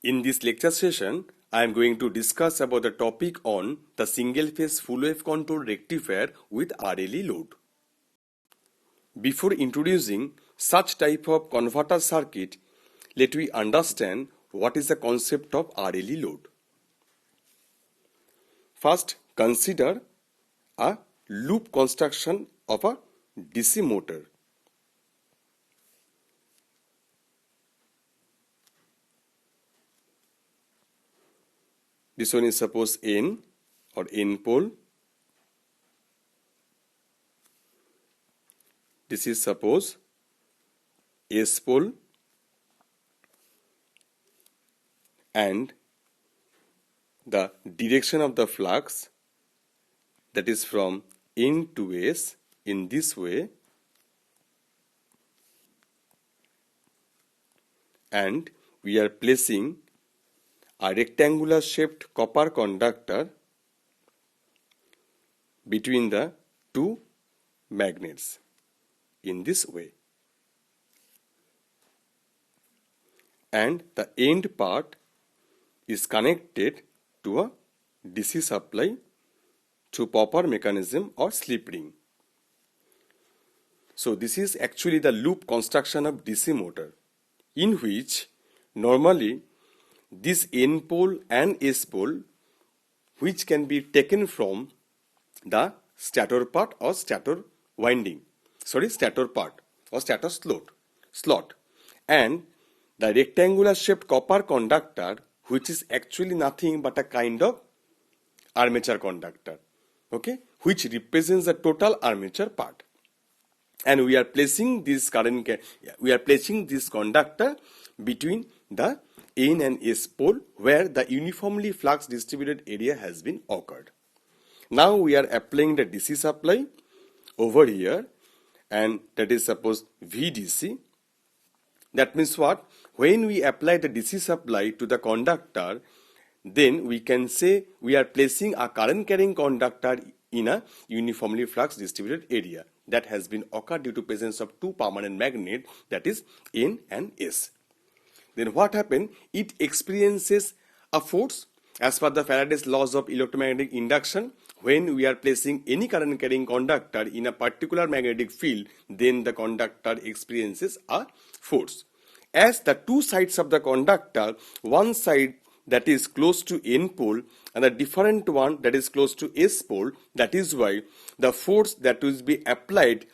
In this lecture session, I am going to discuss about the topic on the single-phase full-wave control rectifier with RLE load. Before introducing such type of converter circuit, let me understand what is the concept of RLE load. First, consider a loop construction of a DC motor. This one is suppose N or N pole. This is suppose S pole, and the direction of the flux, that is from N to S in this way, and we are placing a rectangular shaped copper conductor between the two magnets in this way, and the end part is connected to a DC supply through popper mechanism or slip ring. So this is actually the loop construction of DC motor, in which normally this N pole and S pole, which can be taken from the stator part or stator part or stator slot, and the rectangular shaped copper conductor, which is actually nothing but a kind of armature conductor, which represents the total armature part. And we are placing this conductor between the N and S pole, where the uniformly flux distributed area has been occurred. Now we are applying the DC supply over here, and that is suppose VDC. That means what? When we apply the DC supply to the conductor, then we can say we are placing a current carrying conductor in a uniformly flux distributed area that has been occurred due to presence of two permanent magnets, that is N and S. Then what happened? It experiences a force as per the Faraday's laws of electromagnetic induction. When we are placing any current carrying conductor in a particular magnetic field, then the conductor experiences a force. As the two sides of the conductor, one side that is close to N pole and a different one that is close to S pole, that is why the force that will be applied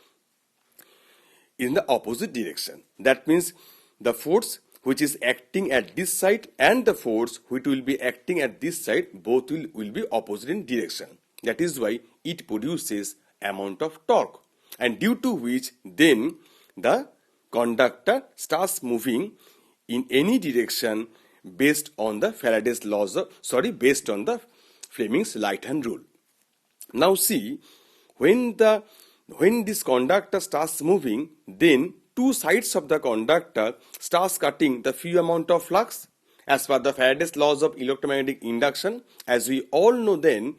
in the opposite direction. That means the force which is acting at this side and the force which will be acting at this side, both will be opposite in direction. That is why it produces amount of torque, and due to which then the conductor starts moving in any direction based on the Faraday's laws based on the Fleming's light hand rule. Now see, when this conductor starts moving, then two sides of the conductor starts cutting the few amount of flux as per the Faraday's laws of electromagnetic induction. As we all know, then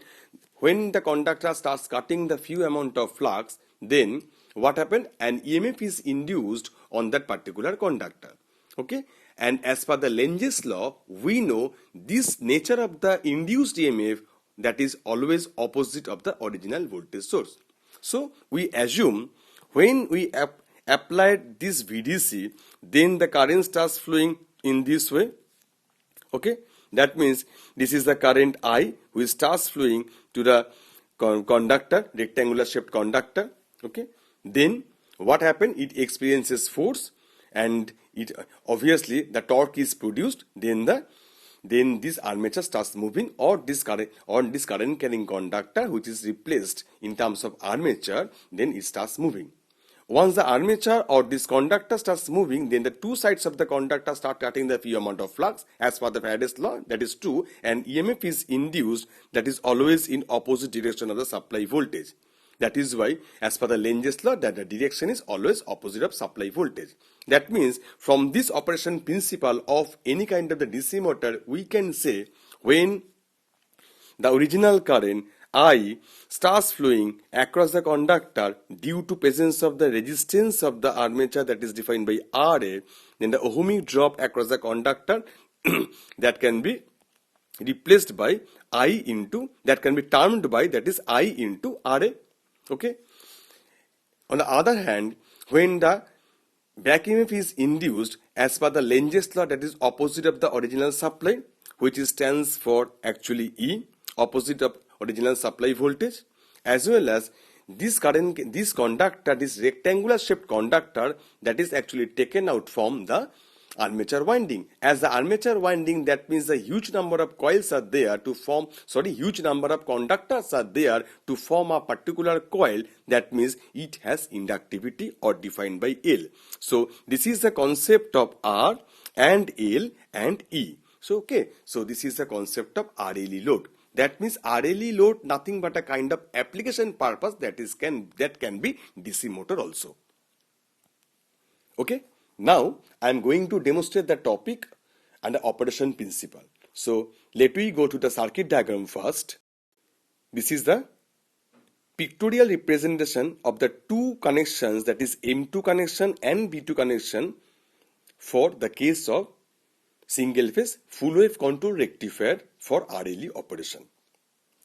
when the conductor starts cutting the few amount of flux, then what happened? An EMF is induced on that particular conductor. And as per the Lenge's law, we know this nature of the induced EMF, that is always opposite of the original voltage source. So we assume when we applied this VDC, then the current starts flowing in this way. That means this is the current I which starts flowing to the conductor, rectangular shaped conductor. Then what happened? It experiences force, and it obviously the torque is produced. Then this armature starts moving, or this current carrying conductor, which is replaced in terms of armature, then it starts moving. Once the armature or this conductor starts moving, then the two sides of the conductor start cutting the few amount of flux as per the Faraday's law, that is true, and EMF is induced, that is always in opposite direction of the supply voltage. That is why, as per the Lenge's law, that the direction is always opposite of supply voltage. That means from this operation principle of any kind of the DC motor, we can say when the original current I starts flowing across the conductor due to presence of the resistance of the armature that is defined by Ra, then the ohmic drop across the conductor that can be replaced by I into, that can be termed by, that is I into RA. Okay. On the other hand, when the back EMF is induced as per the Lenge's law, that is opposite of the original supply, which stands for actually E, opposite of original supply voltage, as well as this conductor, this rectangular shaped conductor, that is actually taken out from the armature winding. As the armature winding, that means a huge number of coils are there to form, huge number of conductors are there to form a particular coil. That means it has inductivity or defined by L. So this is the concept of R and L and E. So this is the concept of RLE load. That means RLE load nothing but a kind of application purpose, that can be DC motor also. Okay. Now I am going to demonstrate the topic and the operation principle. So let me go to the circuit diagram first. This is the pictorial representation of the two connections, that is M2 connection and B2 connection, for the case of single phase full wave control rectifier for RLE operation,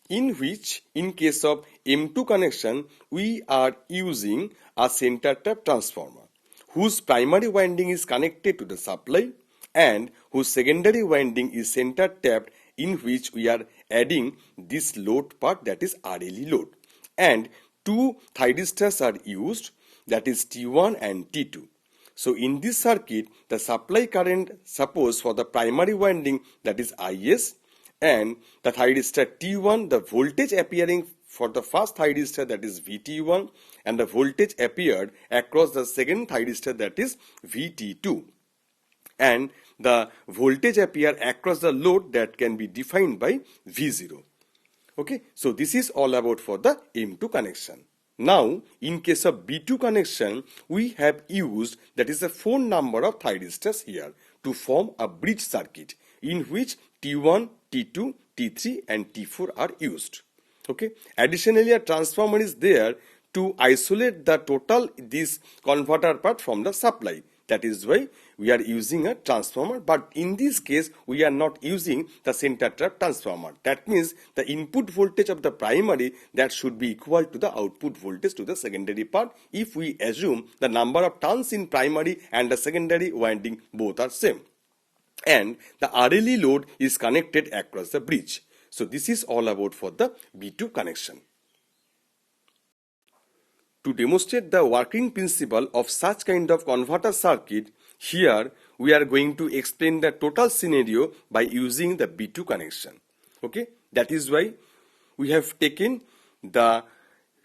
in which in case of M2 connection we are using a center tap transformer whose primary winding is connected to the supply and whose secondary winding is center tapped, in which we are adding this load part, that is RLE load, and two thyristors are used, that is T1 and T2. So in this circuit, the supply current, suppose for the primary winding, that is IS, and the thyristor T1, the voltage appearing for the first thyristor, that is VT1, and the voltage appeared across the second thyristor, that is VT2, and the voltage appear across the load, that can be defined by V0. Okay, so this is all about for the M2 connection. Now, in case of B2 connection, we have used, that is a 4 number of thyristors here to form a bridge circuit, in which T1, T2, T3 and T4 are used. Okay. Additionally, a transformer is there to isolate the total this converter part from the supply. That is why we are using a transformer, but in this case we are not using the center tap transformer. That means the input voltage of the primary, that should be equal to the output voltage to the secondary part, if we assume the number of turns in primary and the secondary winding both are same, and the RLE load is connected across the bridge. So this is all about for the B2 connection. To demonstrate the working principle of such kind of converter circuit, here we are going to explain the total scenario by using the B2 connection. Okay, that is why we have taken the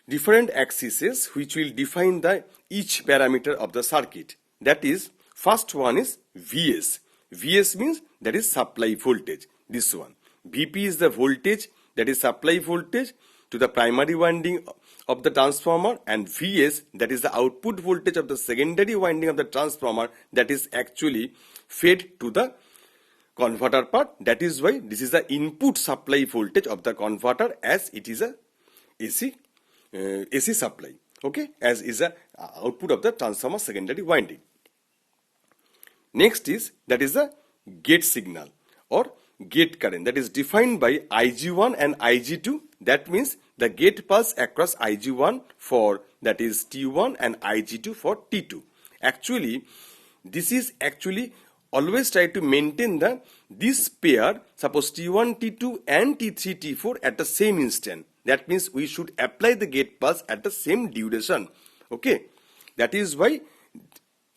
different axes which will define the each parameter of the circuit. That is, first one is Vs. Vs means that is supply voltage, this one. Vp is the voltage, that is supply voltage to the primary winding of the transformer, and Vs, that is the output voltage of the secondary winding of the transformer, that is actually fed to the converter part. That is why this is the input supply voltage of the converter, as it is a AC supply. Okay, as is a output of the transformer secondary winding. Next is, that is the gate signal or gate current, that is defined by Ig1 and Ig2. That means the gate pulse across Ig1 for, that is T1, and Ig2 for T2. Actually, this is actually always try to maintain this pair, suppose T1, T2 and T3, T4 at the same instant. That means we should apply the gate pulse at the same duration. Okay, that is why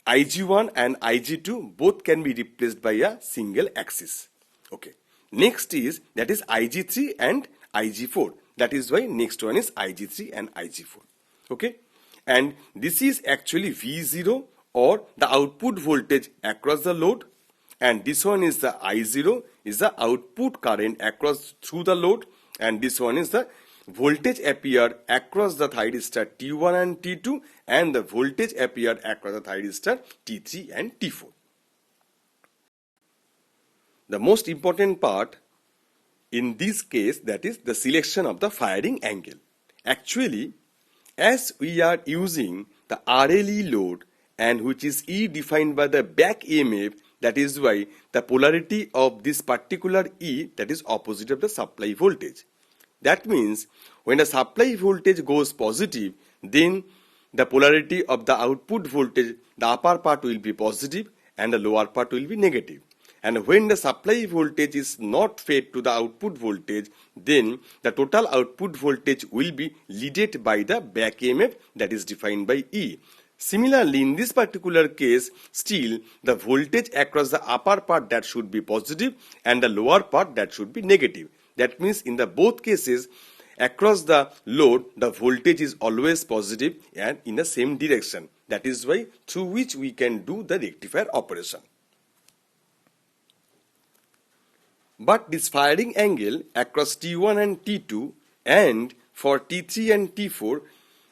Ig1 and Ig2 both can be replaced by a single axis. Okay. Next is, that is Ig3 and Ig4. That is why next one is Ig3 and Ig4. Okay. And this is actually V0, or the output voltage across the load, and this one is the I0, is the output current across through the load, and this one is the voltage appeared across the thyristor T1 and T2, and the voltage appeared across the thyristor T3 and T4. The most important part in this case, that is the selection of the firing angle. Actually, as we are using the RLE load, and which is E defined by the back EMF, That is why the polarity of this particular E, that is opposite of the supply voltage. That means when the supply voltage goes positive, then the polarity of the output voltage, the upper part will be positive and the lower part will be negative. And when the supply voltage is not fed to the output voltage, then the total output voltage will be leaded by the back EMF, that is defined by E. Similarly, in this particular case, still the voltage across the upper part, that should be positive, and the lower part, that should be negative. That means in the both cases, across the load, the voltage is always positive and in the same direction. That is why through which we can do the rectifier operation. But this firing angle across T1 and T2 and for T3 and T4,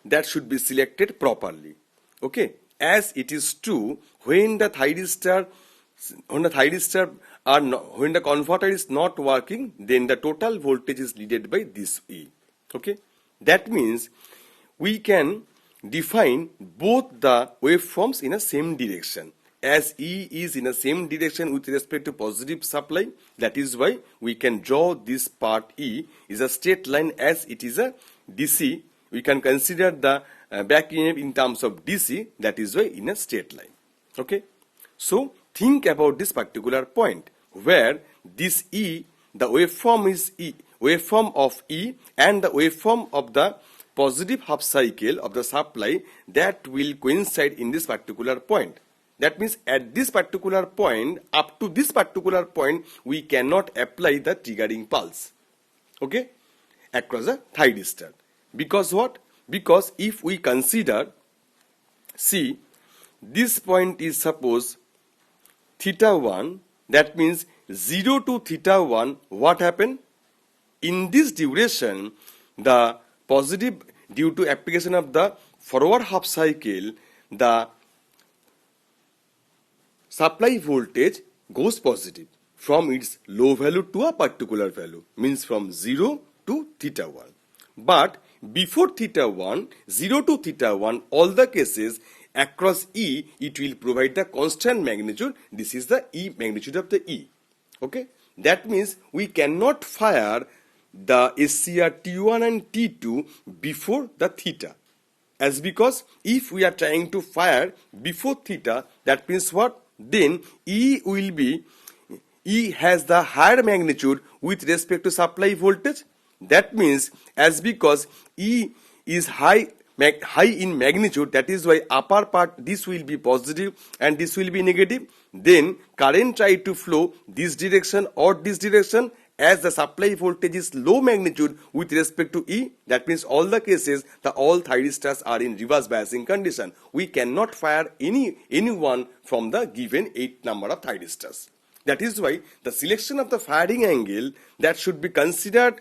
that should be selected properly. Okay, as it is true when the thyristor when the converter is not working, then the total voltage is leaded by this E. Okay, that means we can define both the waveforms in a same direction. As E is in the same direction with respect to positive supply, that is why we can draw this part E is a straight line. As it is a DC, we can consider the back EMF in terms of DC, that is why in a straight line. Okay, so think about this particular point where this E, the waveform is E, waveform of E, and the waveform of the positive half cycle of the supply, that will coincide in this particular point. That means at this particular point, up to this particular point, we cannot apply the triggering pulse, okay, across the thyristor. Because what? Because if we consider, see, this point is suppose theta 1, that means 0 to theta 1, what happened? In this duration, the positive, due to application of the forward half cycle, the supply voltage goes positive from its low value to a particular value, means from 0 to theta 1. But before theta 1, 0 to theta 1, all the cases across E, it will provide the constant magnitude. This is the E magnitude of the E. Okay, that means we cannot fire the SCR T1 and T2 before the theta. As because if we are trying to fire before theta, that means what? Then E has the higher magnitude with respect to supply voltage. That means as because E is high in magnitude, that is why upper part, this will be positive and this will be negative. Then current try to flow this direction or this direction. As the supply voltage is low magnitude with respect to E, that means all the cases, all thyristors are in reverse biasing condition. We cannot fire any one from the given 8 number of thyristors. That is why the selection of the firing angle, that should be considered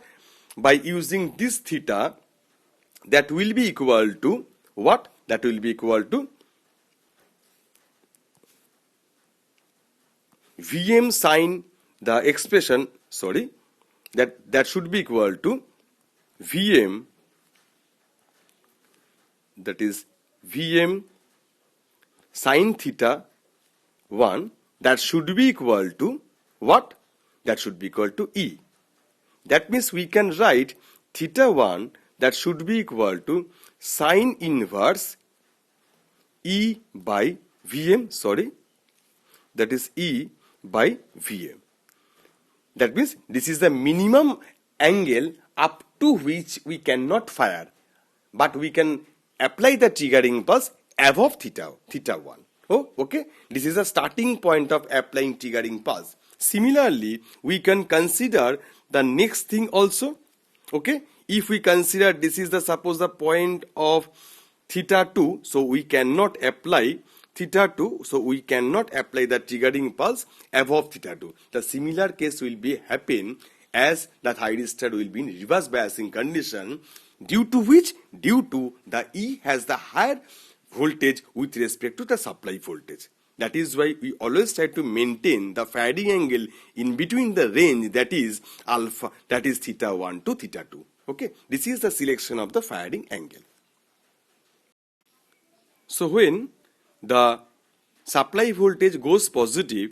by using this theta, that will be equal to what? That will be equal to Vm sin the expression, that should be equal to Vm, that is Vm sin theta 1, that should be equal to what? That should be equal to E. That means we can write theta 1, that should be equal to sine inverse E by Vm, that is E by Vm. That means this is the minimum angle up to which we cannot fire, but we can apply the triggering pulse above theta 1. Oh, okay. This is the starting point of applying triggering pulse. Similarly, we can consider the next thing also. Okay. If we consider this is suppose the point of theta 2, so we cannot apply theta 2, so we cannot apply the triggering pulse above theta 2. The similar case will be happen as the thyristor will be in reverse biasing condition, due to the E has the higher voltage with respect to the supply voltage. That is why we always try to maintain the firing angle in between the range, that is alpha, that is theta 1 to theta 2. Okay, this is the selection of the firing angle. So when the supply voltage goes positive,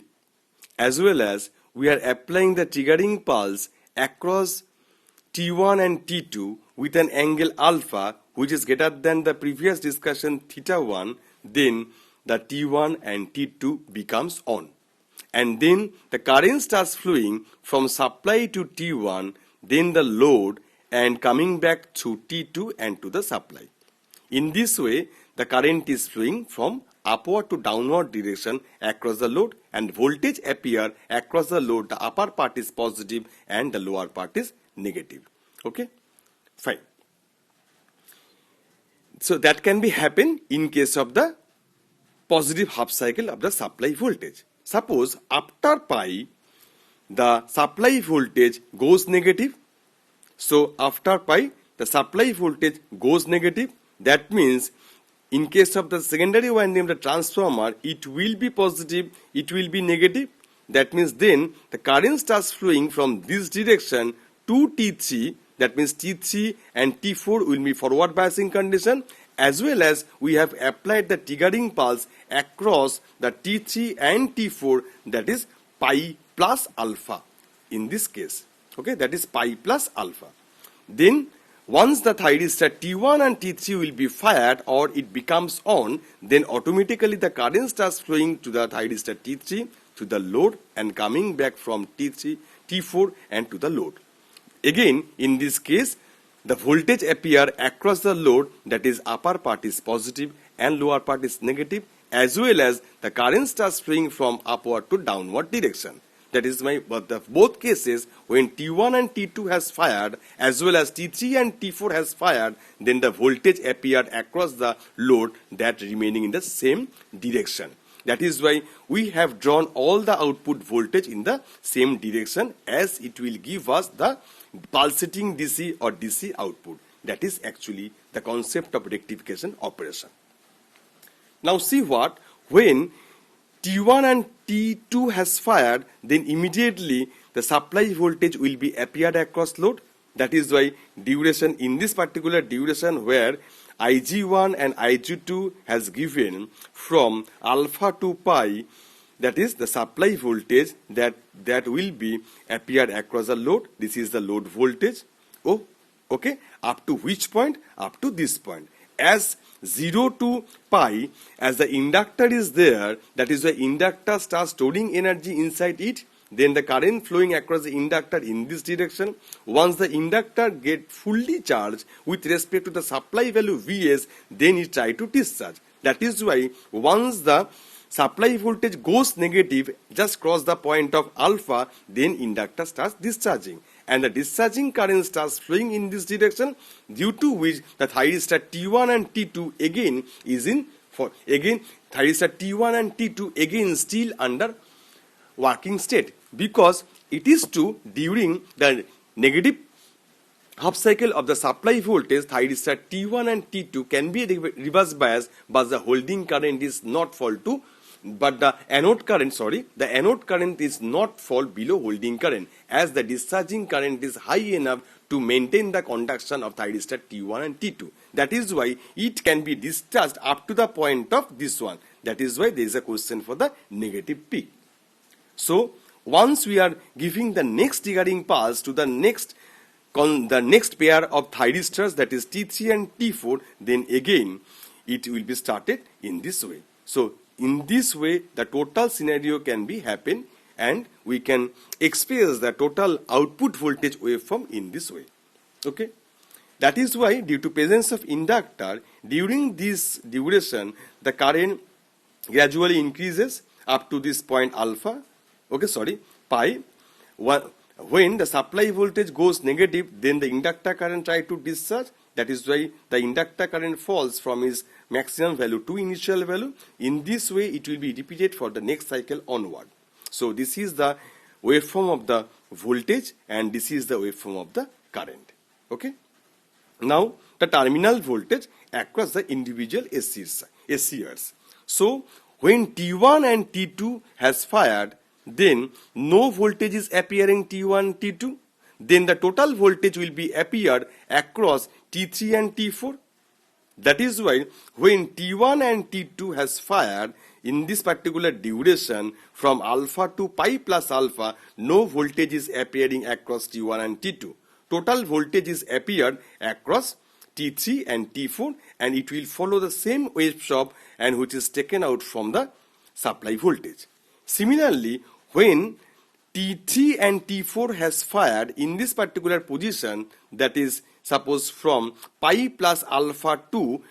as well as we are applying the triggering pulse across T1 and T2 with an angle alpha which is greater than the previous discussion theta 1, then the T1 and T2 becomes on. And then the current starts flowing from supply to T1, then the load, and coming back to T2 and to the supply. In this way, the current is flowing from upward to downward direction across the load, and voltage appear across the load. The upper part is positive and the lower part is negative. Okay, fine. So that can be happen in case of the positive half cycle of the supply voltage. Suppose after pi, the supply voltage goes negative. So after pi, the supply voltage goes negative. That means in case of the secondary winding of the transformer, it will be positive, it will be negative. That means then the current starts flowing from this direction to T3. That means T3 and T4 will be forward biasing condition, as well as we have applied the triggering pulse across the T3 and T4, that is pi plus alpha in this case. Okay, that is pi plus alpha. Then once the thyristor T1 and T3 will be fired or it becomes on, then automatically the current starts flowing to the thyristor T3 to the load and coming back from T3, T4 and to the load. Again, in this case, the voltage appear across the load, that is upper part is positive and lower part is negative, as well as the current starts flowing from upward to downward direction. That is why both cases, when T1 and T2 has fired as well as T3 and T4 has fired, then the voltage appeared across the load that remaining in the same direction. That is why we have drawn all the output voltage in the same direction, as it will give us the pulsating DC or DC output. That is actually the concept of rectification operation. Now see what, when T1 and T2 has fired, then immediately the supply voltage will be appeared across load. That is why duration, in this particular duration where Ig1 and Ig2 has given from alpha to pi, that is the supply voltage that will be appeared across the load. This is the load voltage. Oh, okay. Up to which point? Up to this point. As 0 to pi, as the inductor is there, that is why inductor starts storing energy inside it. Then the current flowing across the inductor in this direction. Once the inductor get fully charged with respect to the supply value Vs, then it try to discharge. That is why once the supply voltage goes negative, just cross the point of alpha, then inductor starts discharging. And the discharging current starts flowing in this direction, due to which the thyristor T1 and T2 again is in, for again thyristor T1 and T2 again still under working state, because it is true during the negative half cycle of the supply voltage, thyristor T1 and T2 can be reverse biased, but the holding current is not fall to, but the anode current is not fall below holding current, as the discharging current is high enough to maintain the conduction of thyristor T1 and T2. That is why it can be discharged up to the point of this one. That is why there is a question for the negative peak. So once we are giving the next triggering pulse to the next pair of thyristors, that is T3 and T4, then again it will be started in this way. So in this way the total scenario can be happen, and we can experience the total output voltage waveform in this way. Okay, that is why due to presence of inductor during this duration, the current gradually increases up to this point alpha. Pi. When the supply voltage goes negative, then the inductor current try to discharge. That is why the inductor current falls from its maximum value to initial value. In this way, it will be repeated for the next cycle onward. So this is the waveform of the voltage, and this is the waveform of the current. Okay. Now the terminal voltage across the individual SCRs. So when T1 and T2 has fired, then no voltage is appearing T1, T2. Then the total voltage will be appeared across T3 and T4. That is why when T1 and T2 has fired, in this particular duration from alpha to pi plus alpha, no voltage is appearing across T1 and T2. Total voltage is appeared across T3 and T4, and it will follow the same waveform and which is taken out from the supply voltage. Similarly, when T3 and T4 has fired in this particular position, that is suppose from pi plus alpha to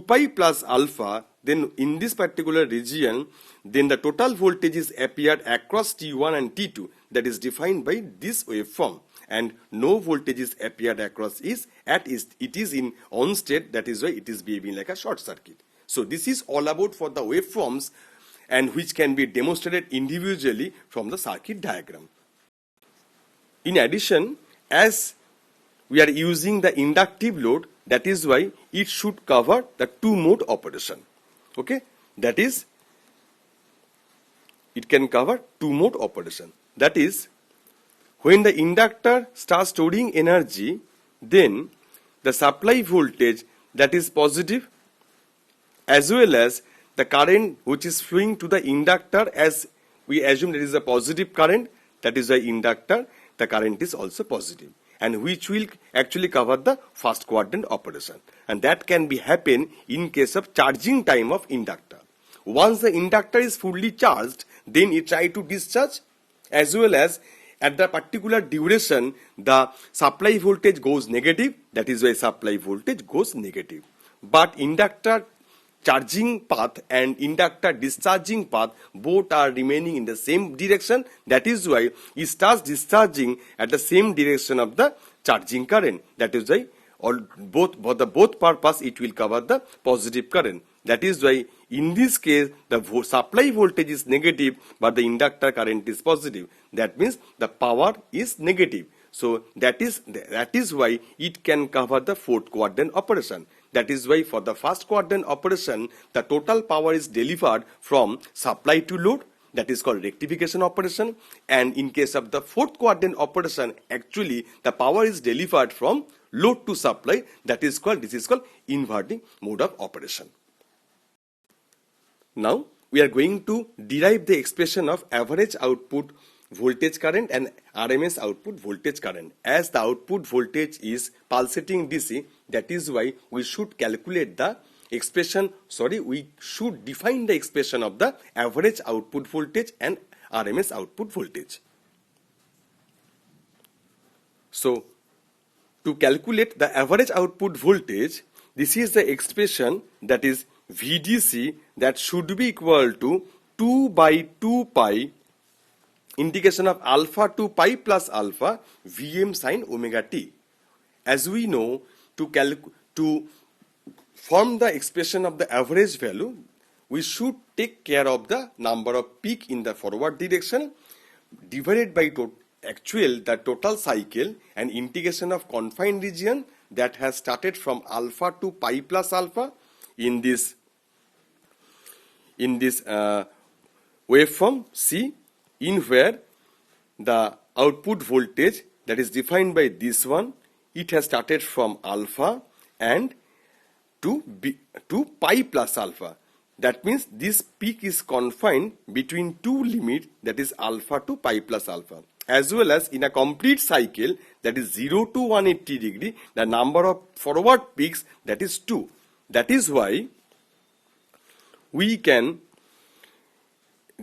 pi plus alpha, then in this particular region, then the total voltage is appeared across T1 and T2, that is defined by this waveform, and no voltage is appeared across it is in on state, that is why it is behaving like a short circuit. So this is all about for the waveforms, and which can be demonstrated individually from the circuit diagram. In addition, as we are using the inductive load, that is why it should cover the two-mode operation. Okay, that is, it can cover two-mode operation. That is, when the inductor starts storing energy, then the supply voltage, that is positive, as well as the current which is flowing to the inductor, as we assume that is a positive current, that is the inductor, the current is also positive, and which will actually cover the first quadrant operation, and that can be happen in case of charging time of inductor. Once the inductor is fully charged, then it try to discharge, as well as at the particular duration the supply voltage goes negative, that is why supply voltage goes negative. But inductor charging path and inductor discharging path both are remaining in the same direction, that is why it starts discharging at the same direction of the charging current, that is why for the both purpose it will cover the positive current. That is why in this case the supply voltage is negative but the inductor current is positive, that means the power is negative. So that is why it can cover the fourth quadrant operation. That is why for the first quadrant operation, the total power is delivered from supply to load, that is called rectification operation, and in case of the fourth quadrant operation, actually the power is delivered from load to supply, this is called inverting mode of operation. Now we are going to derive the expression of average output voltage current and RMS output voltage current. As the output voltage is pulsating DC, that is why we should calculate the expression, we should define the expression of the average output voltage and RMS output voltage. So to calculate the average output voltage, this is the expression, that is VDC, that should be equal to 2 by 2 pi integration of alpha to pi plus alpha Vm sin omega t. As we know, to form the expression of the average value, we should take care of the number of peak in the forward direction divided by the total cycle and integration of confined region that has started from alpha to pi plus alpha in this waveform C, in where the output voltage, that is defined by this one, it has started from alpha and to pi plus alpha. That means this peak is confined between two limits, that is alpha to pi plus alpha, as well as in a complete cycle, that is 0 to 180 degree, the number of forward peaks, that is 2. That is why we can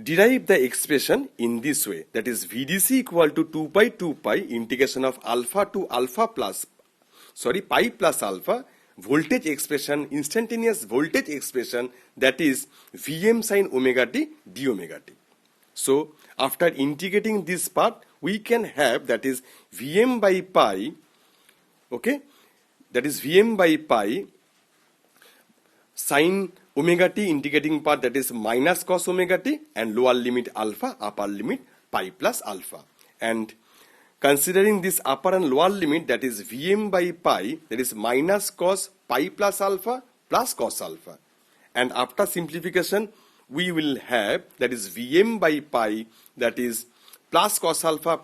derive the expression in this way, that is VDC equal to 2 by 2 pi integration of alpha to pi plus alpha voltage expression, instantaneous voltage expression, that is Vm sin omega t d omega t. So after integrating this part, we can have, that is Vm by pi, okay, that is Vm by pi sin omega t integrating part, that is minus cos omega t, and lower limit alpha, upper limit pi plus alpha. And considering this upper and lower limit, that is Vm by pi, that is minus cos pi plus alpha plus cos alpha. And after simplification, we will have, that is Vm by pi, that is plus cos alpha,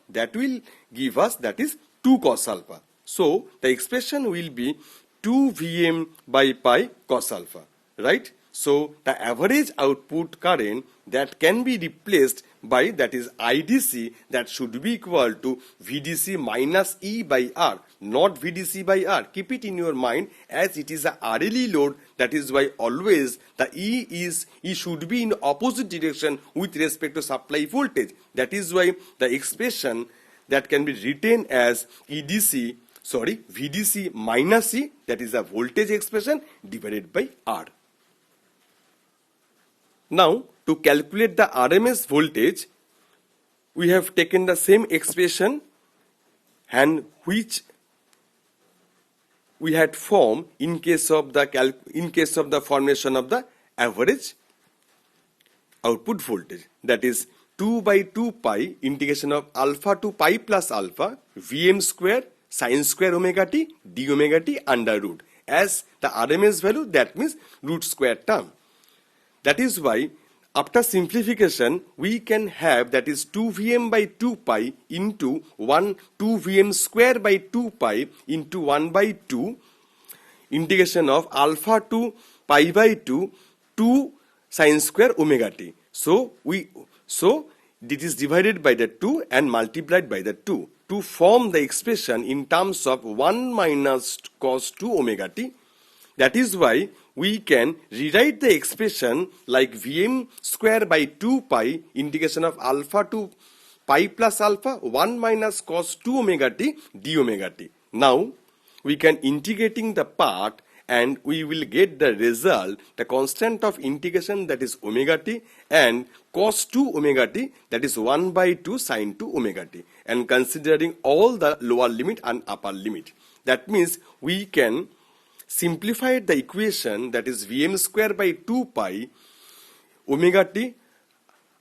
that will give us, that is 2 cos alpha. So the expression will be 2 Vm by pi cos alpha, right? So the average output current that can be replaced by, that is IDC, that should be equal to VDC minus E by R, not VDC by R. Keep it in your mind, as it is a RLE load. That is why always the E should be in opposite direction with respect to supply voltage. That is why the expression that can be written as VDC minus E, that is a voltage expression, divided by R. Now, to calculate the RMS voltage, we have taken the same expression and which we had formed in case of the formation of the average output voltage. That is 2 by 2 pi integration of alpha to pi plus alpha Vm square sin square omega t d omega t under root. As the RMS value, that means root square term. That is why after simplification we can have, that is 2 Vm by 2 pi into 2 Vm square by 2 pi into 1 by 2 integration of alpha to pi by 2 sin square omega t. So it is divided by the 2 and multiplied by the 2 to form the expression in terms of 1 minus cos 2 omega t. That is why we can rewrite the expression like Vm square by 2 pi integration of alpha to pi plus alpha 1 minus cos 2 omega t d omega t. Now we can integrating the part and we will get the result, the constant of integration, that is omega t, and cos 2 omega t, that is 1 by 2 sin 2 omega t, and considering all the lower limit and upper limit. That means we can simplify the equation, that is Vm square by 2 pi omega t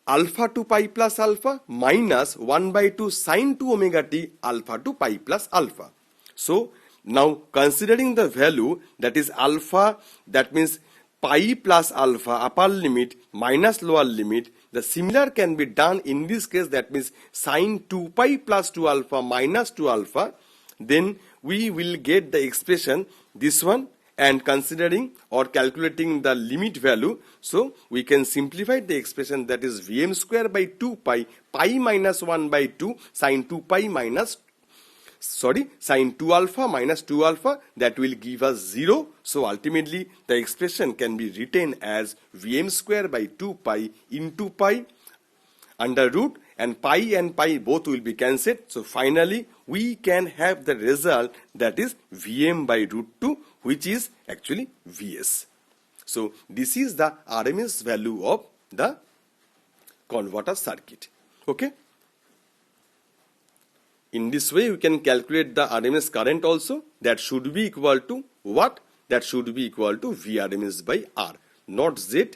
alpha to pi plus alpha minus 1 by 2 sin 2 omega t alpha to pi plus alpha. So now considering the value, that is alpha, that means pi plus alpha upper limit minus lower limit, the similar can be done in this case, that means sin 2 pi plus 2 alpha minus 2 alpha, then we will get the expression this one, and considering or calculating the limit value, so we can simplify the expression, that is Vm square by 2 pi minus 1 by 2 sin 2 sin 2 alpha minus 2 alpha, that will give us 0. So ultimately the expression can be written as Vm square by 2 pi into pi under root, and pi both will be cancelled. So finally we can have the result, that is Vm by root 2, which is actually Vs. So this is the RMS value of the converter circuit. Okay. In this way we can calculate the RMS current also. That should be equal to what? That should be equal to Vrms by R, not Z,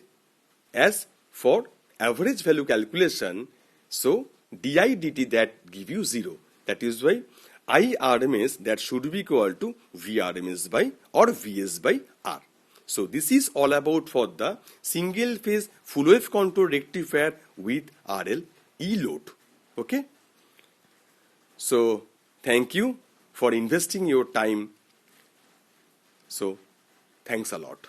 as for average value calculation. So di dt, that give you 0. That is why IRMS, that should be equal to Vrms by or Vs by R. So this is all about for the single phase full wave control rectifier with RL E load. Okay. So thank you for investing your time. So thanks a lot.